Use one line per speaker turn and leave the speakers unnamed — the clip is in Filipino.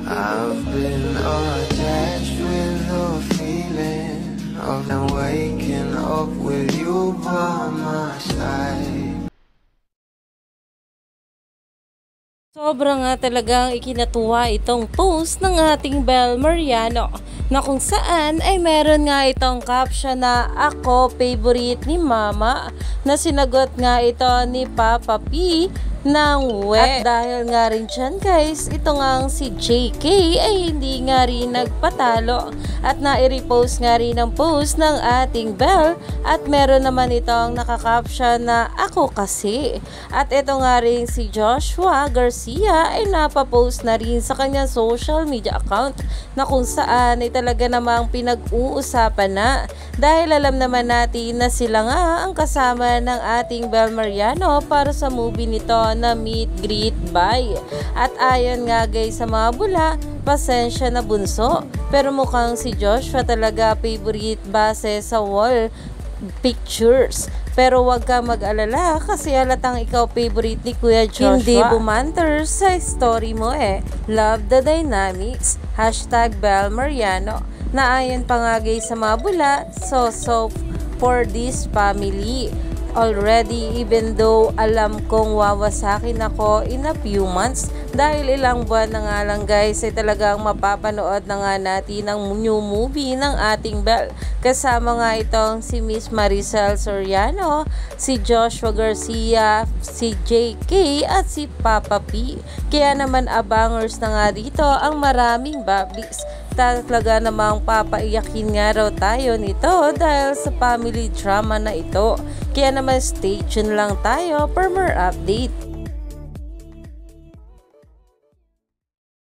I've been attached with the feeling of them waking up with you by my side.
Sobra nga talagang ikinatuwa itong post ng ating Bel Mariano na kung saan ay meron nga itong caption na ako favorite ni Mama na sinagot nga ito ni Papa P ng we. At dahil nga rin dyan guys, ito nga si JK ay hindi nga rin nagpatalo at nai-repost nga rin ang post ng ating Bel at meron naman itong nakakaption na ako kasi. At ito nga rin si Joshua Garcia ay napapost na rin sa kanyang social media account na kung saan ay talaga namang pinag-uusapan na dahil alam naman natin na sila nga ang kasama ng ating Bel Mariano para sa movie nito na Meet Greet Bye. At ayon nga guys sa mga bula, pasensya na bunso, pero mukhang si Joshua talaga favorite base sa wall pictures. Pero wag ka mag-alala kasi halatang ikaw favorite ni Kuya Joshua. Hindi bumanter sa story mo eh. Love the dynamics. Hashtag Bel Mariano. Na ayon pa nga guys sa mga bula, so for this family. Already, even though alam kong wawasakin ako in a few months dahil ilang buwan na nga lang guys ay talagang mapapanood na nga natin ang new movie ng ating Bel. Kasama nga itong si Miss Maricel Soriano, si Joshua Garcia, si JK at si Papa P. Kaya naman abangers na nga dito ang maraming bablis. Talaga namang papaiyakin nga raw tayo nito dahil sa family drama na ito. Kaya naman stay tuned lang tayo for more update.